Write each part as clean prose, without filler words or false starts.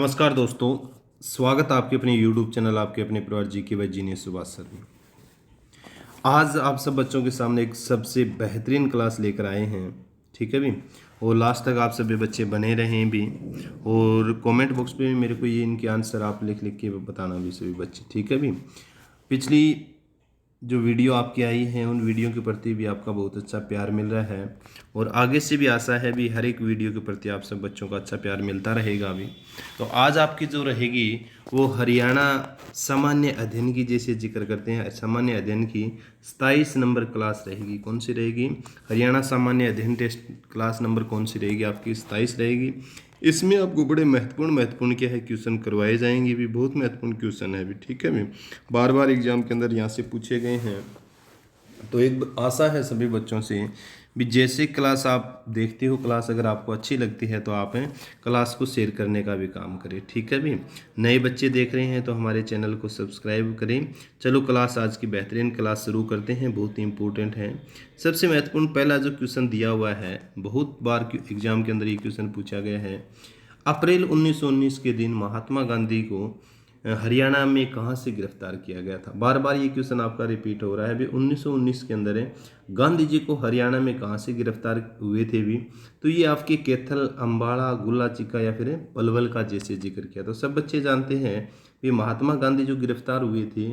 नमस्कार दोस्तों, स्वागत है आपके अपने YouTube चैनल आपके अपने परिवार जी के वाई जीनियस सुभाष सर में। आज आप सब बच्चों के सामने एक सबसे बेहतरीन क्लास लेकर आए हैं, ठीक है भी। और लास्ट तक आप सभी बच्चे बने रहें भी, और कमेंट बॉक्स पे भी मेरे को ये इनके आंसर आप लिख लिख के बताना भी सभी बच्चे, ठीक है भी। पिछली जो वीडियो आपकी आई है उन वीडियो के प्रति भी आपका बहुत अच्छा प्यार मिल रहा है, और आगे से भी आशा है भी हर एक वीडियो के प्रति आप सब बच्चों का अच्छा प्यार मिलता रहेगा अभी। तो आज आपकी जो रहेगी वो हरियाणा सामान्य अध्ययन की, जैसे जिक्र करते हैं सामान्य अध्ययन की 27 नंबर क्लास रहेगी। कौन सी रहेगी? हरियाणा सामान्य अध्ययन टेस्ट क्लास नंबर कौन सी रहेगी? आपकी 27 रहेगी। इसमें आपको बड़े महत्वपूर्ण क्या है क्वेश्चन करवाए जाएंगे भी, बहुत महत्वपूर्ण क्वेश्चन है भी, ठीक है भी। बार बार एग्जाम के अंदर यहाँ से पूछे गए हैं। तो एक आशा है सभी बच्चों से भी, जैसे क्लास आप देखते हो, क्लास अगर आपको अच्छी लगती है तो आप क्लास को शेयर करने का भी काम करें, ठीक है भी। नए बच्चे देख रहे हैं तो हमारे चैनल को सब्सक्राइब करें। चलो क्लास आज की बेहतरीन क्लास शुरू करते हैं, बहुत ही इंपॉर्टेंट है। सबसे महत्वपूर्ण पहला जो क्वेश्चन दिया हुआ है, बहुत बार एग्जाम के अंदर ये क्वेश्चन पूछा गया है। अप्रैल 1919 के दिन महात्मा गांधी को हरियाणा में कहाँ से गिरफ्तार किया गया था? बार बार ये क्वेश्चन आपका रिपीट हो रहा है भी। 1919 के अंदर गांधी जी को हरियाणा में कहाँ से गिरफ्तार हुए थे भी? तो ये आपके कैथल, अम्बाड़ा, गुल्ला चिक्का या फिर पलवल का जैसे जिक्र किया। तो सब बच्चे जानते हैं कि महात्मा गांधी जो गिरफ्तार हुए थे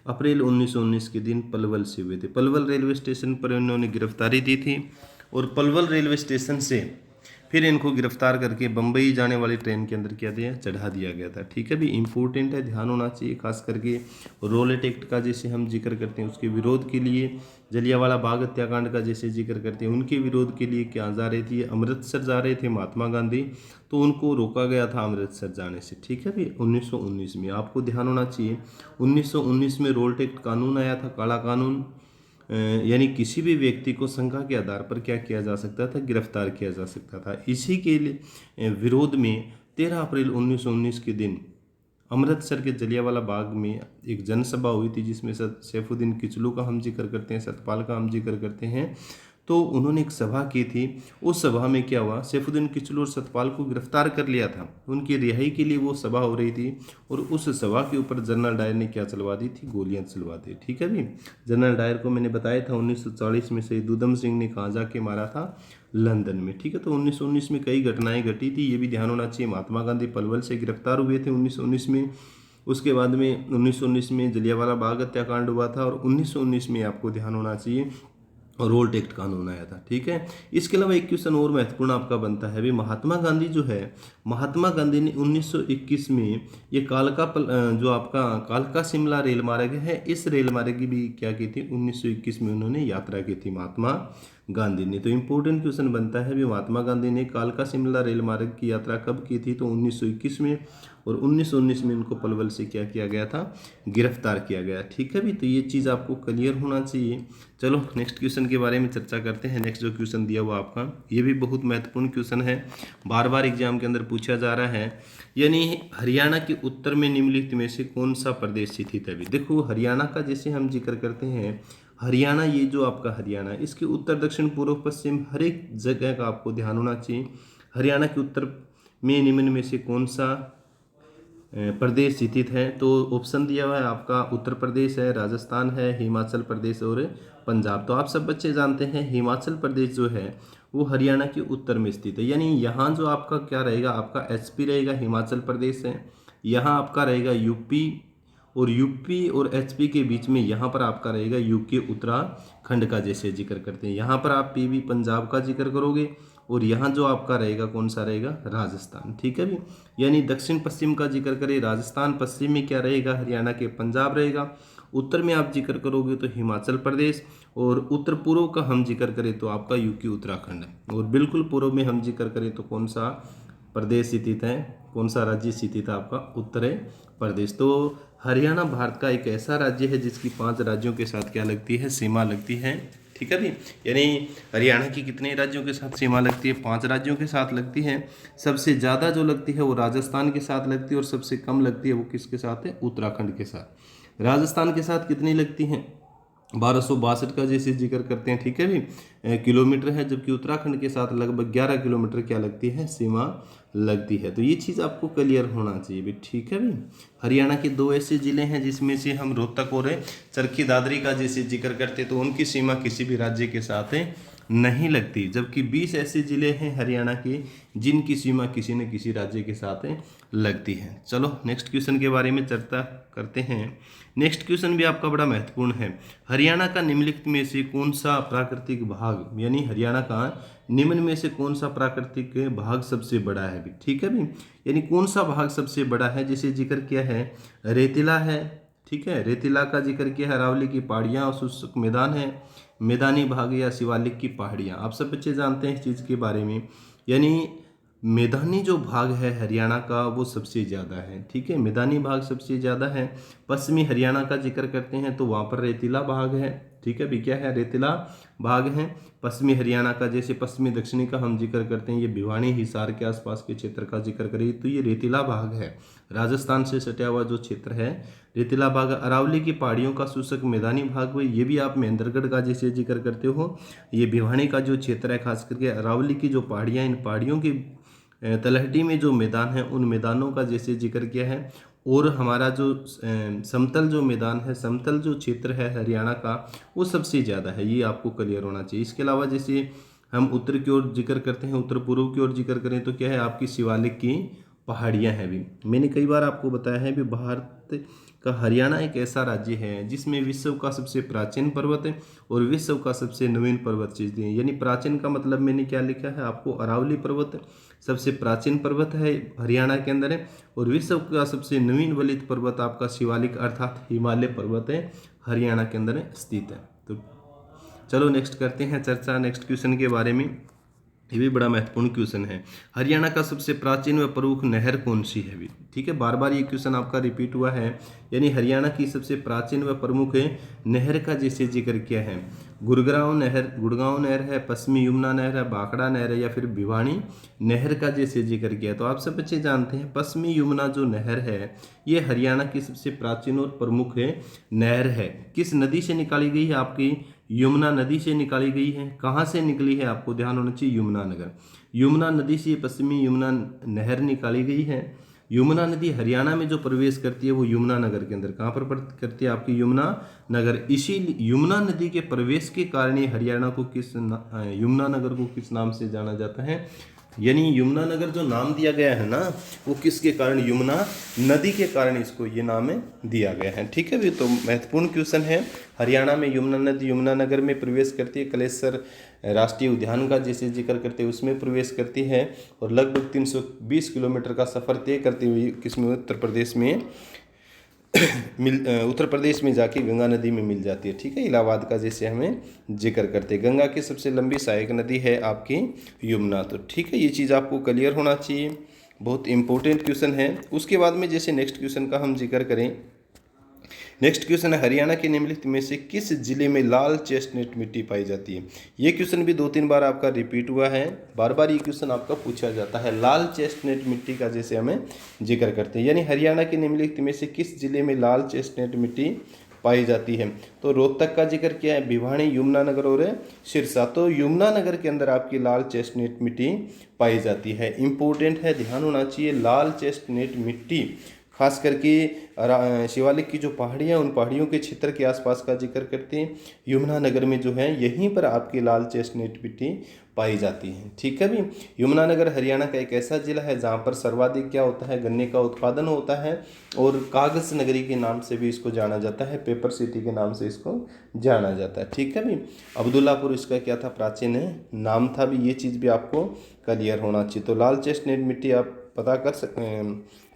अप्रैल 1919 के दिन पलवल से हुए थे। पलवल रेलवे स्टेशन पर इन्होंने गिरफ्तारी दी थी, और पलवल रेलवे स्टेशन से फिर इनको गिरफ्तार करके बम्बई जाने वाली ट्रेन के अंदर क्या दिया, चढ़ा दिया गया था, ठीक है भी। इंपॉर्टेंट है, ध्यान होना चाहिए। खास करके रोलेट एक्ट का जैसे हम जिक्र करते हैं उसके विरोध के लिए, जलियांवाला बाग हत्याकांड का जैसे जिक्र करते हैं उनके विरोध के लिए क्या जा रहे थे, अमृतसर जा रहे थे महात्मा गांधी, तो उनको रोका गया था अमृतसर जाने से, ठीक है भी। 1919 में आपको ध्यान होना चाहिए 1919 में रोलेट एक्ट कानून आया था, काला कानून। यानी किसी भी व्यक्ति को शंका के आधार पर क्या किया जा सकता था, गिरफ्तार किया जा सकता था। इसी के लिए विरोध में 13 अप्रैल 1919 के दिन अमृतसर के जलियांवाला बाग में एक जनसभा हुई थी, जिसमें सैफुद्दीन किचलू का हम जिक्र करते हैं, सतपाल का हम जिक्र करते हैं। तो उन्होंने एक सभा की थी। उस सभा में क्या हुआ, सैफुद्दीन किचलू और सतपाल को गिरफ्तार कर लिया था। उनकी रिहाई के लिए वो सभा हो रही थी, और उस सभा के ऊपर जनरल डायर ने क्या चलवा दी थी, गोलियां चलवा दी, ठीक है भी। जनरल डायर को मैंने बताया था 1940 में शहीद उधम सिंह ने कहाँ जाके मारा था, लंदन में, ठीक है। तो 1919 में कई घटनाएं घटी थी, ये भी ध्यान होना चाहिए। महात्मा गांधी पलवल से गिरफ्तार हुए थे 1919 में। उसके बाद में 1919 में जलियांवाला बाग हत्याकांड हुआ था, और 1919 में आपको ध्यान होना चाहिए रोलेट एक्ट कानून आया था, ठीक है। इसके अलावा एक क्वेश्चन और महत्वपूर्ण आपका बनता है भी, महात्मा गांधी जो है, महात्मा गांधी ने 1921 में ये जो आपका कालका शिमला रेल मार्ग है, इस रेल मार्ग की भी क्या की थी, 1921 में उन्होंने यात्रा की थी महात्मा गांधी ने। तो इंपॉर्टेंट क्वेश्चन बनता है भी, महात्मा गांधी ने कालका शिमला रेल मार्ग की यात्रा कब की थी? तो 1921 में, और 1919 में उनको पलवल से क्या किया गया था, गिरफ्तार किया गया, ठीक है भी। तो ये चीज़ आपको क्लियर होना चाहिए। चलो नेक्स्ट क्वेश्चन के बारे में चर्चा करते हैं। नेक्स्ट जो क्वेश्चन दिया हुआ आपका, ये भी बहुत महत्वपूर्ण क्वेश्चन है, बार बार एग्जाम के अंदर पूछा जा रहा है। यानी हरियाणा के उत्तर में निम्नलिखित में से कौन सा प्रदेश स्थित है? अभी देखो हरियाणा का जैसे हम जिक्र करते हैं, हरियाणा, ये जो आपका हरियाणा, इसके उत्तर, दक्षिण, पूर्व, पश्चिम हर एक जगह का आपको ध्यान होना चाहिए। हरियाणा के उत्तर में निम्न में से कौन सा प्रदेश स्थित है? तो ऑप्शन दिया हुआ है आपका, उत्तर प्रदेश है, राजस्थान है, हिमाचल प्रदेश और पंजाब। तो आप सब बच्चे जानते हैं हिमाचल प्रदेश जो है वो हरियाणा के उत्तर में स्थित है। यानी यहाँ जो आपका क्या रहेगा, आपका एचपी रहेगा, हिमाचल प्रदेश है। यहाँ आपका रहेगा यूपी, और यूपी और एचपी के बीच में यहाँ पर आपका रहेगा यूके उत्तराखंड का जैसे जिक्र करते हैं। यहाँ पर आप पीवी पंजाब का जिक्र करोगे, और यहाँ जो आपका रहेगा कौन सा रहेगा, राजस्थान, ठीक है भी। यानी दक्षिण पश्चिम का जिक्र करें राजस्थान, पश्चिम में क्या रहेगा, हरियाणा के पंजाब रहेगा। उत्तर में आप जिक्र करोगे तो हिमाचल प्रदेश, और उत्तर पूर्व का हम जिक्र करें तो आपका यूके उत्तराखंड, और बिल्कुल पूर्व में हम जिक्र करें तो कौन सा प्रदेश स्थित है, कौन सा राज्य स्थित है, आपका उत्तर प्रदेश। तो हरियाणा भारत का एक ऐसा राज्य है जिसकी 5 राज्यों के साथ क्या लगती है, सीमा लगती है, ठीक है भी। यानी हरियाणा की कितने राज्यों के साथ सीमा लगती है? 5 राज्यों के साथ लगती है। सबसे ज़्यादा जो लगती है वो राजस्थान के साथ लगती है, और सबसे कम लगती है वो किसके साथ है, उत्तराखंड के साथ। राजस्थान के साथ कितनी लगती हैं, 1262 का जैसे जिक्र करते हैं, ठीक है भी, किलोमीटर है। जबकि उत्तराखंड के साथ लगभग 11 किलोमीटर क्या लगती है, सीमा लगती है। तो ये चीज़ आपको क्लियर होना चाहिए भी, ठीक है भी। हरियाणा के 2 ऐसे ज़िले हैं जिसमें से हम रोहतक और चरखी दादरी का जैसे जिक्र करते तो उनकी सीमा किसी भी राज्य के साथ नहीं लगती, जबकि 20 ऐसे ज़िले हैं हरियाणा के जिनकी सीमा किसी न किसी राज्य के साथ लगती है। चलो नेक्स्ट क्वेश्चन के बारे में चर्चा करते हैं। नेक्स्ट क्वेश्चन भी आपका बड़ा महत्वपूर्ण है। हरियाणा का निम्नलिखित में से कौन सा प्राकृतिक भाग, यानी हरियाणा का निम्न में से कौन सा प्राकृतिक भाग सबसे बड़ा है भी, ठीक है भी। यानी कौन सा भाग सबसे बड़ा है, जैसे जिक्र किया है रेतीला है, ठीक है, रेतीला का जिक्र किया है, अरावली की पहाड़ियाँ और शुष्क मैदान है, मैदानी भाग या शिवालिक की पहाड़ियाँ। आप सब बच्चे जानते हैं इस चीज़ के बारे में। यानी मैदानी जो भाग है हरियाणा का वो सबसे ज़्यादा है, ठीक है, मैदानी भाग सबसे ज़्यादा है। पश्चिमी हरियाणा का जिक्र करते हैं तो वहाँ पर रेतीला भाग है, ठीक है भी, क्या है, रेतीला भाग है। पश्चिमी हरियाणा का जैसे पश्चिमी दक्षिणी का हम जिक्र करते हैं, ये भिवानी हिसार के आसपास के क्षेत्र का जिक्र करें तो ये रेतीला भाग है। राजस्थान से सटा हुआ जो क्षेत्र है रेतीला भाग। अरावली की पहाड़ियों का शुष्क मैदानी भाग हुए, ये भी आप महेंद्रगढ़ का जैसे जिक्र करते हो। ये भिवानी का जो क्षेत्र है खास करके अरावली की जो पहाड़ियाँ, इन पहाड़ियों की तलहटी में जो मैदान है उन मैदानों का जैसे जिक्र किया है। और हमारा जो समतल जो मैदान है, समतल जो क्षेत्र है हरियाणा का वो सबसे ज़्यादा है, ये आपको क्लियर होना चाहिए। इसके अलावा जैसे हम उत्तर की ओर जिक्र करते हैं, उत्तर पूर्व की ओर जिक्र करें तो क्या है, आपकी शिवालिक की पहाड़ियाँ हैं भी। मैंने कई बार आपको बताया है भी भारत का हरियाणा एक ऐसा राज्य है जिसमें विश्व का सबसे प्राचीन पर्वत है और विश्व का सबसे नवीन पर्वत चीज़ है। यानी प्राचीन का मतलब मैंने क्या लिखा है आपको, अरावली पर्वत सबसे प्राचीन पर्वत है हरियाणा के अंदर है, और विश्व का सबसे नवीन वलित पर्वत आपका शिवालिक अर्थात हिमालय पर्वत है, हरियाणा के अंदर स्थित है। तो चलो नेक्स्ट करते हैं चर्चा नेक्स्ट क्वेश्चन के बारे में। ये भी बड़ा महत्वपूर्ण क्वेश्चन है। हरियाणा का सबसे प्राचीन व प्रमुख नहर कौन सी है भी, ठीक है, बार बार ये क्वेश्चन आपका रिपीट हुआ है। यानी हरियाणा की सबसे प्राचीन व प्रमुख नहर का जैसे जिक्र किया है, गुड़गांव नहर है, पश्चिमी यमुना नहर है, भाखड़ा नहर है, या फिर भिवानी नहर का जैसे जिक्र किया। तो आप सब बच्चे जानते हैं पश्चिमी यमुना जो नहर है ये हरियाणा की सबसे प्राचीन और प्रमुख नहर है। किस नदी से निकाली गई है, आपकी यमुना नदी से निकाली गई है। कहाँ से निकली है, आपको ध्यान होना चाहिए, यमुना नगर, यमुना नदी से पश्चिमी यमुना नहर निकाली गई है। यमुना नदी हरियाणा में जो प्रवेश करती है वो यमुना नगर के अंदर कहाँ पर करती है, आपकी यमुना नगर। इसी यमुना नदी के प्रवेश के कारण ये हरियाणा को यमुना नगर को किस नाम से जाना जाता है, यानी यमुना नगर जो नाम दिया गया है ना वो किसके कारण, यमुना नदी के कारण इसको ये नाम दिया गया है, ठीक है भी। तो महत्वपूर्ण क्वेश्चन है। हरियाणा में यमुना नदी यमुना नगर में प्रवेश करती है, कलेसर राष्ट्रीय उद्यान का जैसे जिक्र करते हैं उसमें प्रवेश करती है, और लगभग 320 किलोमीटर का सफ़र तय करती हुई किसमें, उत्तर प्रदेश में जाके गंगा नदी में मिल जाती है, ठीक है। इलाहाबाद का जैसे हमें जिक्र करते हैं, गंगा की सबसे लंबी सहायक नदी है आपकी यमुना। तो ठीक है, ये चीज़ आपको क्लियर होना चाहिए, बहुत इंपॉर्टेंट क्वेश्चन है। उसके बाद में जैसे नेक्स्ट क्वेश्चन का हम जिक्र करें, नेक्स्ट क्वेश्चन है हरियाणा के निम्नलिखित में से किस जिले में लाल चेस्टनट मिट्टी पाई जाती है। ये क्वेश्चन भी 2-3 बार आपका रिपीट हुआ है, बार बार ये क्वेश्चन आपका पूछा जाता है। लाल चेस्टनट मिट्टी का जैसे हमें जिक्र करते हैं, यानी हरियाणा के निम्नलिखित में से किस जिले में लाल चेस्टनट मिट्टी पाई जाती है। तो रोहतक का जिक्र किया है, भिवानी, यमुनानगर और सिरसा। तो यमुनानगर के अंदर आपकी लाल चेस्टनट मिट्टी पाई जाती है। इंपॉर्टेंट है, ध्यान होना चाहिए, लाल चेस्टनट मिट्टी खास करके शिवालिक की जो पहाड़ियाँ, उन पहाड़ियों के क्षेत्र के आसपास का जिक्र करते हैं। यमुनानगर में जो है यहीं पर आपकी लाल चेस्टनट मिट्टी पाई जाती है, ठीक है भी। यमुनानगर हरियाणा का एक ऐसा जिला है जहाँ पर सर्वाधिक क्या होता है, गन्ने का उत्पादन होता है, और कागज़ नगरी के नाम से भी इसको जाना जाता है, पेपर सिटी के नाम से इसको जाना जाता है, ठीक है भी। अब्दुल्लापुर इसका क्या था, प्राचीन नाम था भी, ये चीज़ भी आपको क्लियर होना चाहिए। तो लाल चेस्टनट मिट्टी आप पता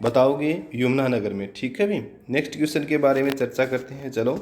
बताओगे यमुनानगर में, ठीक है भी। नेक्स्ट क्वेश्चन के बारे में चर्चा करते हैं। चलो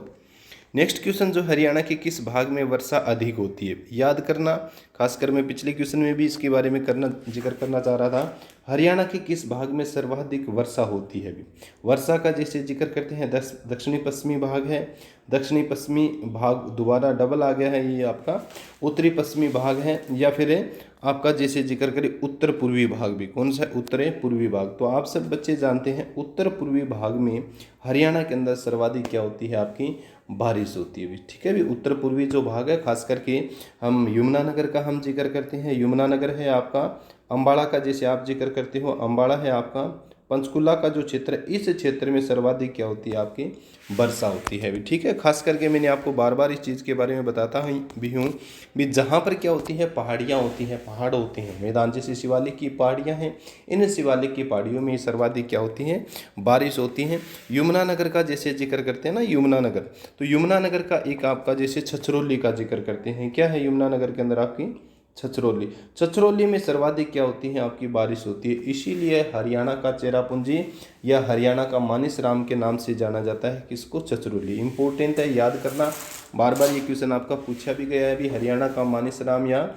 नेक्स्ट क्वेश्चन जो हरियाणा के किस भाग में वर्षा अधिक होती है, याद करना। खासकर मैं पिछले क्वेश्चन में भी इसके बारे में जिक्र करना चाह रहा था। हरियाणा के किस भाग में सर्वाधिक वर्षा होती है भी, वर्षा का जैसे जिक्र करते हैं, दक्षिणी पश्चिमी भाग है, दक्षिणी पश्चिमी भाग दोबारा डबल आ गया है, ये आपका उत्तरी पश्चिमी भाग है, या फिर आपका जैसे जिक्र करें उत्तर पूर्वी भाग भी, कौन सा, उत्तरी पूर्वी भाग। तो आप सब बच्चे जानते हैं उत्तर पूर्वी भाग में हरियाणा के अंदर सर्वाधिक क्या होती है, आपकी बारिश होती है भी, ठीक है भी। उत्तर पूर्वी जो भाग है, खास करके हम यमुनानगर का हम जिक्र करते हैं, यमुनानगर है आपका अम्बाड़ा का जैसे आप जिक्र करते हो, अम्बाड़ा है आपका पंचकुला का जो क्षेत्र है, इस क्षेत्र में सर्वाधिक क्या होती है आपकी वर्षा होती है भी। ठीक है, खास करके मैंने आपको बार बार इस चीज़ के बारे में बताता भी हूँ भी, जहाँ पर क्या होती है पहाड़ियाँ होती हैं, पहाड़ होते हैं, मैदान जैसे शिवालिक की पहाड़ियाँ हैं, इन शिवालिक की पहाड़ियों में सर्वाधिक क्या होती हैं बारिश होती हैं। यमुनानगर का जैसे जिक्र करते हैं ना, यमुनानगर, तो यमुनानगर का एक आपका जैसे छछरौली का जिक्र करते हैं, क्या है यमुनानगर के अंदर आपकी छछरौली, छछरौली में सर्वाधिक क्या होती है आपकी बारिश होती है। इसीलिए हरियाणा का चेरापूंजी या हरियाणा का मानसराम के नाम से जाना जाता है, किसको, छछरौली। इंपॉर्टेंट है, याद करना, बार बार ये क्वेश्चन आपका पूछा भी गया है भी, हरियाणा का मानसराम या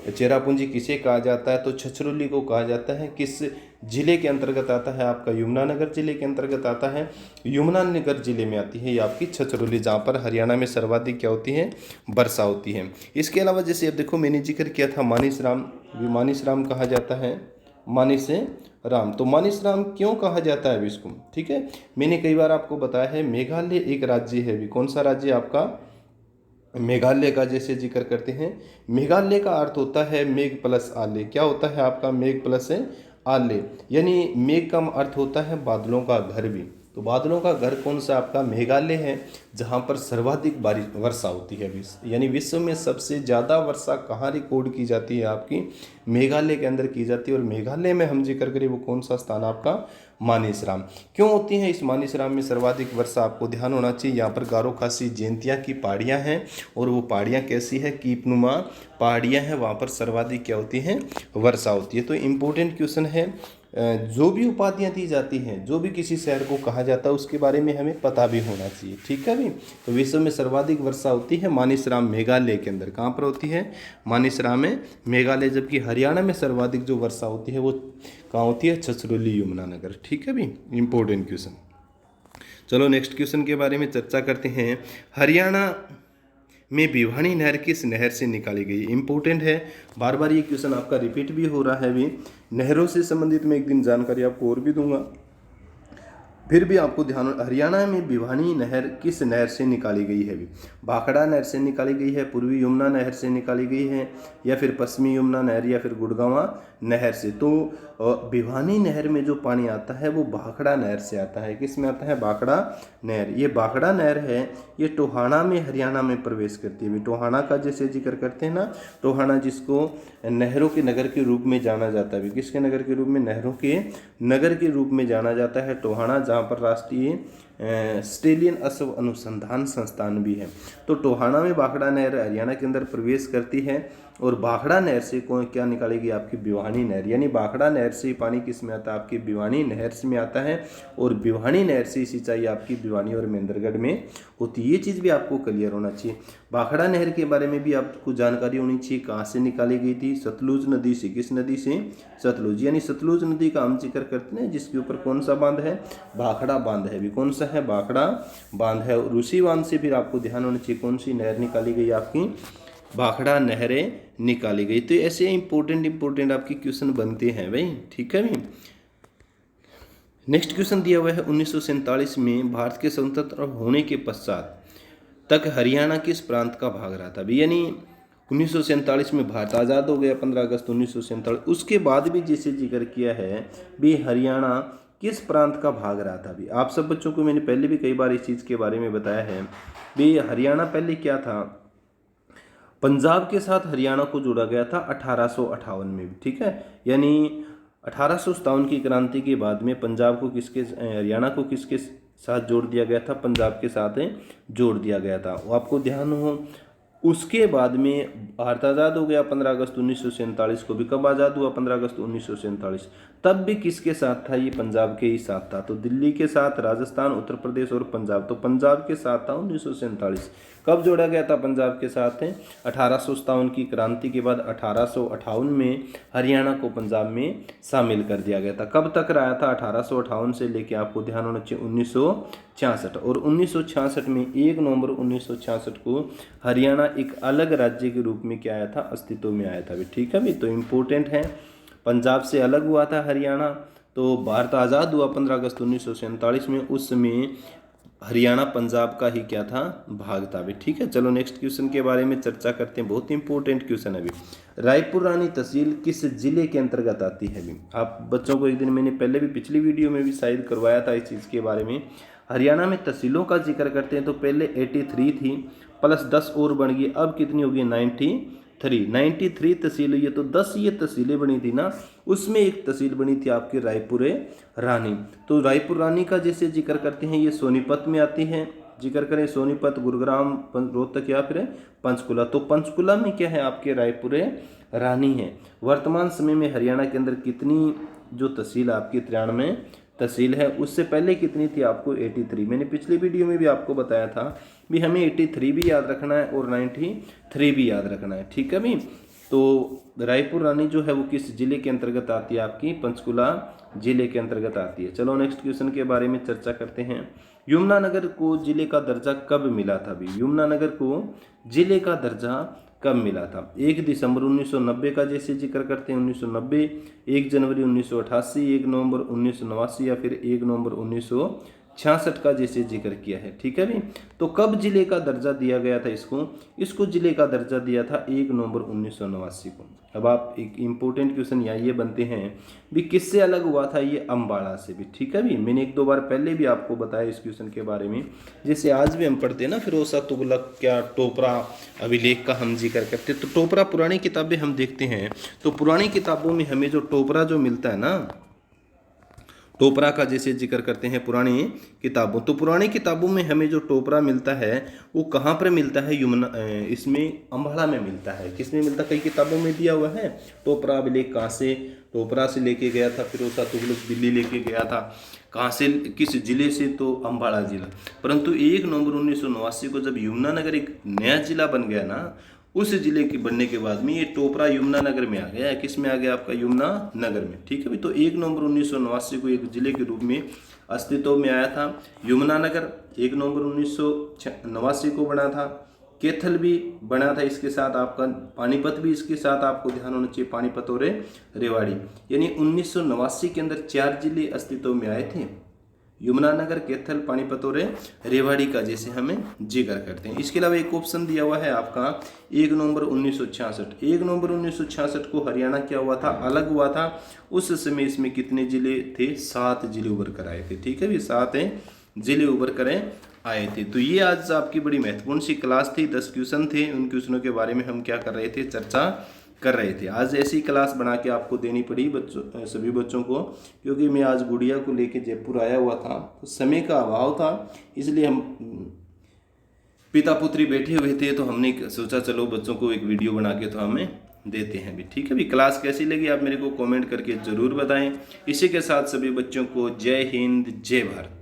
चेरापूंजी किसे कहा जाता है, तो छछरौली को कहा जाता है। किस जिले के अंतर्गत आता है आपका, यमुनानगर जिले के अंतर्गत आता है। यमुनानगर जिले में आती है ये आपकी छछरौली, जहाँ पर हरियाणा में सर्वाधिक क्या होती है वर्षा होती है। इसके अलावा जैसे अब देखो मैंने जिक्र किया था मानसराम, भी मानसराम कहा जाता है, मानसराम। तो मानसराम क्यों कहा जाता है इसको, ठीक है, मैंने कई बार आपको बताया है, मेघालय एक राज्य है भी, कौन सा राज्य आपका, मेघालय का जैसे जिक्र करते हैं। मेघालय का अर्थ होता है मेघ प्लस आले, क्या होता है आपका, मेघ प्लस आले, यानी मेघ का अर्थ होता है बादलों का घर भी। तो बादलों का घर कौन सा आपका, मेघालय है, जहाँ पर सर्वाधिक बारिश वर्षा होती है। यानी विश्व में सबसे ज़्यादा वर्षा कहाँ रिकॉर्ड की जाती है आपकी, मेघालय के अंदर की जाती है। और मेघालय में हम जिक्र करें वो कौन सा स्थान आपका, मानसराम। क्यों होती है इस मानसराम में सर्वाधिक वर्षा, आपको ध्यान होना चाहिए, यहाँ पर गारो खासी जयंतिया की पहाड़ियाँ हैं, और वो पहाड़ियाँ कैसी है, कीपनुमा पहाड़ियाँ हैं, वहाँ पर सर्वाधिक क्या होती है वर्षा होती है। तो इम्पोर्टेंट क्वेश्चन है, जो भी उपाधियाँ दी जाती हैं, जो भी किसी शहर को कहा जाता है, उसके बारे में हमें पता भी होना चाहिए, ठीक है भी। तो विश्व में सर्वाधिक वर्षा होती है मानसराम मेघालय के अंदर, कहाँ पर होती है, मानसराम में मेघालय, जबकि हरियाणा में सर्वाधिक जो वर्षा होती है वो कहाँ होती है, छछरौली यमुनानगर, ठीक है भी, इंपॉर्टेंट क्वेश्चन। चलो नेक्स्ट क्वेश्चन के बारे में चर्चा करते हैं। हरियाणा में भिवानी नहर किस नहर से निकाली गई, इंपॉर्टेंट है, बार बार ये क्वेश्चन आपका रिपीट भी हो रहा है भी। नहरों से संबंधित मैं एक दिन जानकारी आपको और भी दूंगा, फिर भी आपको ध्यान, हरियाणा में भिवानी नहर किस नहर से निकाली गई है भी, भाखड़ा नहर से निकाली गई है, पूर्वी यमुना नहर से निकाली गई है, या फिर पश्चिमी यमुना नहर, या फिर गुड़गांवा नहर से। तो भिवानी नहर में जो पानी आता है वो भाखड़ा नहर से आता है, किस में आता है, भाखड़ा नहर। ये भाखड़ा नहर है, ये टोहाना में हरियाणा में प्रवेश करती है। टोहाना का जैसे जिक्र करते हैं ना, टोहाना जिसको नहरों के नगर के रूप में जाना जाता है, किसके नगर के रूप में, नहरों के नगर के रूप में जाना जाता है टोहाना, जहाँ पर राष्ट्रीय स्टेलियन अश्व अनुसंधान संस्थान भी है। तो टोहाना में भाखड़ा नहर हरियाणा के अंदर प्रवेश करती है, और भाखड़ा नहर से कौन क्या निकालेगी आपकी, भिवानी नहर। यानी भाखड़ा नहर से पानी किस में आता है, आपकी भिवानी नहर में आता है, और भिवानी नहर से सिंचाई आपकी भिवानी और महेंद्रगढ़ में होती है। ये चीज़ भी आपको क्लियर होना चाहिए। भाखड़ा नहर के बारे में भी आपको जानकारी होनी चाहिए, कहाँ से निकाली गई थी, सतलुज नदी से, किस नदी से, सतलुज। यानी सतलुज नदी का हम जिक्र करते हैं, जिसके ऊपर कौन सा बांध है, भाखड़ा बांध है भी, कौन सा है, भाखड़ा बांध है। और उसी बांध से फिर आपको ध्यान होना चाहिए कौन सी नहर निकाली गई आपकी, भाखड़ा नहरें निकाली गई। तो ऐसे इंपॉर्टेंट आपकी क्वेश्चन बनते हैं भाई, ठीक है भाई। नेक्स्ट क्वेश्चन दिया हुआ है, 1947 में भारत के स्वतंत्र होने के पश्चात तक हरियाणा किस प्रांत का भाग रहा था भी। यानी 1947 में भारत आज़ाद हो गया 15 अगस्त 1947, उसके बाद भी जैसे जिक्र किया है भी हरियाणा किस प्रांत का भाग रहा था भी। आप सब बच्चों को मैंने पहले भी कई बार इस चीज़ के बारे में बताया है भी, हरियाणा पहले क्या था, पंजाब के साथ हरियाणा को जोड़ा गया था 1858 में भी, ठीक है। यानी 1857 की क्रांति के बाद में पंजाब को किसके, हरियाणा को किसके साथ जोड़ दिया गया था, पंजाब के साथ जोड़ दिया गया था। वो आपको ध्यान हो, उसके बाद में भारत आज़ाद हो गया 15 अगस्त 1947 को भी। कब आज़ाद हुआ, 15 अगस्त 1947। तब भी किसके साथ था, ये पंजाब के ही साथ था। तो दिल्ली के साथ राजस्थान, उत्तर प्रदेश और पंजाब, तो पंजाब के साथ था 1947। कब जोड़ा गया था पंजाब के साथ, 1857 की क्रांति के बाद 1858 में हरियाणा को पंजाब में शामिल कर दिया गया था। कब तक रहा था, 1858 से लेके आपको ध्यान होना चाहिए 1966। और 1966 में 1 नवंबर 1966 को हरियाणा एक अलग राज्य के रूप में क्या आया था, अस्तित्व में आया था भी, ठीक है भी। तो इम्पोर्टेंट है, पंजाब से अलग हुआ था हरियाणा। तो भारत आज़ाद हुआ 15 अगस्त 1947 में, उस समय हरियाणा पंजाब का ही क्या था, भाग था भी। ठीक है, चलो नेक्स्ट क्वेश्चन के बारे में चर्चा करते हैं। बहुत इंपॉर्टेंट क्वेश्चन है अभी। रायपुर रानी तहसील किस जिले के अंतर्गत आती है अभी? आप बच्चों को एक दिन मैंने पहले भी पिछली वीडियो में भी शायद करवाया था इस चीज़ के बारे में। हरियाणा में तहसीलों का जिक्र करते हैं तो पहले 83 थी, प्लस 10 और बन गई, अब कितनी होगी 93 तहसील हुई है। तो 10 ये तहसीलें बनी थी ना, उसमें एक तहसील बनी थी आपकी रायपुर रानी। तो रायपुर रानी का जैसे जिक्र करते हैं ये सोनीपत में आती है, जिक्र करें सोनीपत, गुरुग्राम, रोहतक या फिर पंचकुला। तो पंचकुला में क्या है आपके रायपुर रानी है। वर्तमान समय में हरियाणा के अंदर कितनी जो तहसील आपकी 93 तहसील है, उससे पहले कितनी थी आपको 83। मैंने पिछली वीडियो में भी आपको बताया था भी हमें 83 भी याद रखना है और 93 भी याद रखना है। ठीक है भी। तो रायपुर रानी जो है वो किस जिले के अंतर्गत आती है आपकी? पंचकुला जिले के अंतर्गत आती है। चलो नेक्स्ट क्वेश्चन के बारे में चर्चा करते हैं। यमुनानगर को जिले का दर्जा कब मिला था भी? यमुनानगर को जिले का दर्जा कब मिला था? 1 दिसंबर 1990 का जैसे जिक्र करते हैं 1990, 1 जनवरी 1988, 1 नवंबर 1989 या फिर 1 नवंबर 1966 का जैसे जिक्र किया है। ठीक है भी। तो कब जिले का दर्जा दिया गया था इसको जिले का दर्जा दिया था 1 नवंबर 1989 को। अब आप एक इम्पोर्टेंट क्वेश्चन यहाँ ये बनते हैं भी किससे अलग हुआ था ये? अम्बाड़ा से भी। ठीक है भी। मैंने 1-2 बार पहले भी आपको बताया इस क्वेश्चन के बारे में। जैसे आज भी हम पढ़ते हैं ना फिरोसा तुगलक क्या टोपरा अभिलेख का हम जिक्र करते, तो टोपरा पुरानी किताबें हम देखते हैं तो पुरानी किताबों में हमें जो टोपरा जो मिलता है ना, टोपरा का जैसे जिक्र करते हैं पुरानी किताबों, तो पुरानी किताबों में हमें जो टोपरा मिलता है वो कहाँ पर मिलता है? यमुना इसमें अम्बाड़ा में मिलता है। किस में मिलता है? कई किताबों में दिया हुआ है। टोपरा अभिलेख कहाँ से? टोपरा से लेके गया था फिरोजा तुगलक, दिल्ली लेके गया था। कहाँ से, किस जिले से? तो अम्बाड़ा जिला। परंतु 1 नवंबर 1989 को जब यमुनानगर एक नया जिला बन गया ना, उस जिले के बनने के बाद में ये टोपरा यमुनानगर में आ गया है। किस में आ गया आपका? यमुनानगर में। ठीक है भी। तो 1 नवंबर 1989 को एक जिले के रूप में अस्तित्व में आया था यमुनानगर। 1 नवंबर 1989 को बना था। कैथल भी बना था इसके साथ, आपका पानीपत भी इसके साथ आपको ध्यान होना चाहिए, पानीपत और रेवाड़ी। यानी 1989 के अंदर 4 जिले अस्तित्व में आए थे, यमुनानगर, कैथल, पानीपत और रेवाड़ी का जैसे हमें जिक्र करते हैं। इसके अलावा एक ऑप्शन दिया हुआ है आपका 1 नवंबर 1966। 1 नवंबर 1966 को हरियाणा क्या हुआ था? अलग हुआ था। उस समय इसमें कितने जिले थे? 7 जिले उभर कर आए थे। ठीक है भी। 7 जिले उभर कर आए थे। तो ये आज आपकी बड़ी महत्वपूर्ण सी क्लास थी। 10 क्वेश्चन थे, उन क्वेश्चनों के बारे में हम क्या कर रहे थे? चर्चा कर रहे थे। आज ऐसी क्लास बना के आपको देनी पड़ी बच्चों, सभी बच्चों को, क्योंकि मैं आज गुड़िया को लेके जयपुर आया हुआ था तो समय का अभाव था, इसलिए हम पिता पुत्री बैठे हुए थे तो हमने सोचा चलो बच्चों को एक वीडियो बना के तो हमें देते हैं भी। ठीक है भी। क्लास कैसी लगी आप मेरे को कमेंट करके ज़रूर बताएं। इसी के साथ सभी बच्चों को जय हिंद, जय भारत।